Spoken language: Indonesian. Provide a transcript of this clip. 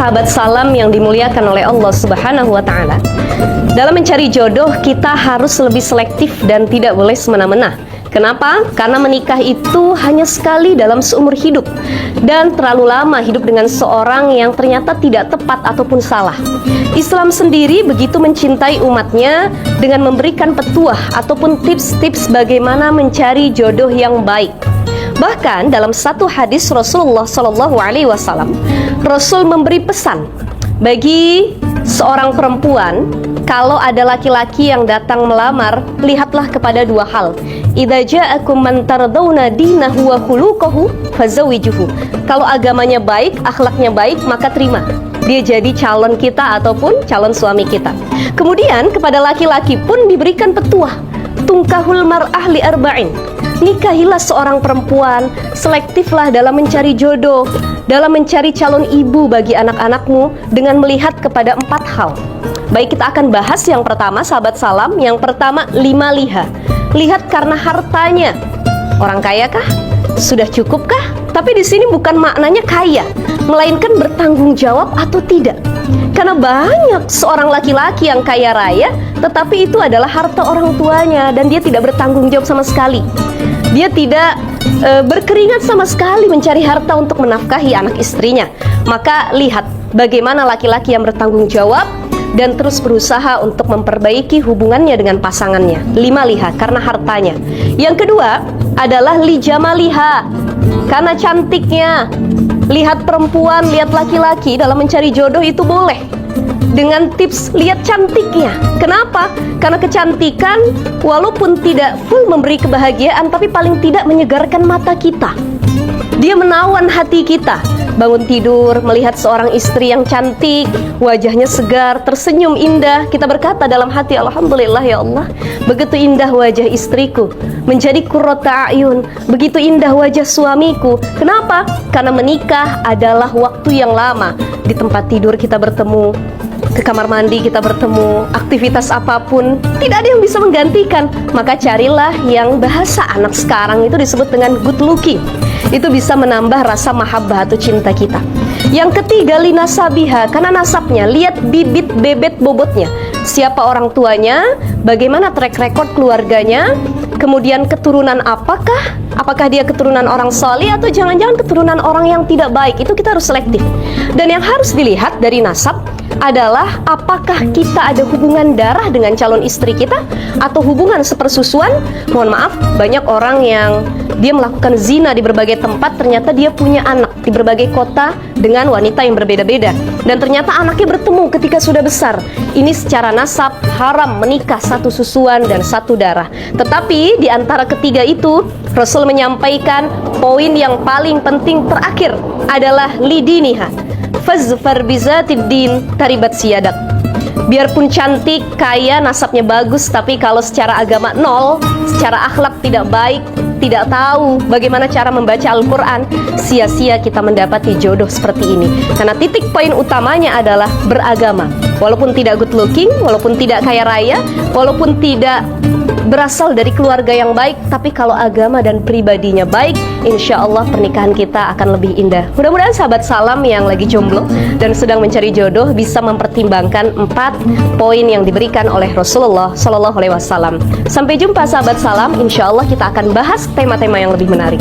sahabat salam yang dimuliakan oleh Allah Subhanahu wa Ta'ala, dalam mencari jodoh kita harus lebih selektif dan tidak boleh semena-mena. Kenapa? Karena menikah itu hanya sekali dalam seumur hidup, dan terlalu lama hidup dengan seorang yang ternyata tidak tepat ataupun salah. Islam sendiri begitu mencintai umatnya dengan memberikan petuah ataupun tips-tips bagaimana mencari jodoh yang baik. Bahkan dalam satu hadis Rasulullah SAW, Rasul memberi pesan bagi seorang perempuan, kalau ada laki-laki yang datang melamar, lihatlah kepada dua hal. Idza ja'akum man tardawna dinahu wa khuluquhu fazawwijuhu. Kalau agamanya baik, akhlaknya baik, maka terima. Dia jadi calon kita ataupun calon suami kita. Kemudian kepada laki-laki pun diberikan petuah. Tungkahul mar'ah li arba'in. Nikahilah seorang perempuan, selektiflah dalam mencari jodoh, dalam mencari calon ibu bagi anak-anakmu dengan melihat kepada 4 hal. Baik, kita akan bahas yang pertama, sahabat salam. Yang pertama, 5 liha. Lihat karena hartanya. Orang kaya kah? Sudah cukup kah? Tapi di sini bukan maknanya kaya, melainkan bertanggung jawab atau tidak. Karena banyak seorang laki-laki yang kaya raya, tetapi itu adalah harta orang tuanya dan dia tidak bertanggung jawab sama sekali. Dia tidak berkeringat sama sekali mencari harta untuk menafkahi anak istrinya. Maka lihat bagaimana laki-laki yang bertanggung jawab dan terus berusaha untuk memperbaiki hubungannya dengan pasangannya. 5 liha, karena hartanya. Yang kedua adalah li jamaliha, karena cantiknya. Lihat perempuan, lihat laki-laki dalam mencari jodoh itu boleh dengan tips lihat cantiknya. Kenapa? Karena kecantikan walaupun tidak full memberi kebahagiaan, tapi paling tidak menyegarkan mata kita. Dia menawan hati kita. Bangun tidur, melihat seorang istri yang cantik, wajahnya segar, tersenyum indah, kita berkata dalam hati, alhamdulillah ya Allah, begitu indah wajah istriku, menjadi qurrata a'yun, begitu indah wajah suamiku. Kenapa? Karena menikah adalah waktu yang lama. Di tempat tidur kita bertemu, ke kamar mandi kita bertemu, aktivitas apapun, tidak ada yang bisa menggantikan. Maka carilah yang bahasa anak sekarang itu disebut dengan good looking. Itu bisa menambah rasa mahabbah atau cinta kita. Yang ketiga, linasabiha, karena nasabnya. Lihat bibit bebet bobotnya. Siapa orang tuanya, bagaimana track record keluarganya, kemudian keturunan apakah? Apakah dia keturunan orang soleh atau jangan-jangan keturunan orang yang tidak baik? Itu kita harus selektif. Dan yang harus dilihat dari nasab adalah apakah kita ada hubungan darah dengan calon istri kita atau hubungan sepersusuan. Mohon maaf, banyak orang yang dia melakukan zina di berbagai tempat, ternyata dia punya anak di berbagai kota dengan wanita yang berbeda-beda, dan ternyata anaknya bertemu ketika sudah besar. Ini secara nasab haram menikah satu susuan dan satu darah. Tetapi di antara ketiga itu Rasul menyampaikan poin yang paling penting terakhir adalah lidiniha, fazfar bizatiddin taribat siyadak. Biarpun cantik, kaya, nasabnya bagus, tapi kalau secara agama nol, secara akhlak tidak baik, tidak tahu bagaimana cara membaca Al-Quran, sia-sia kita mendapati jodoh seperti ini. Karena titik poin utamanya adalah beragama. Walaupun tidak good looking, walaupun tidak kaya raya, walaupun tidak berasal dari keluarga yang baik, tapi kalau agama dan pribadinya baik, insya Allah pernikahan kita akan lebih indah. Mudah-mudahan sahabat salam yang lagi jomblo dan sedang mencari jodoh bisa mempertimbangkan 4 poin yang diberikan oleh Rasulullah SAW. Sampai jumpa sahabat salam, insya Allah kita akan bahas tema-tema yang lebih menarik.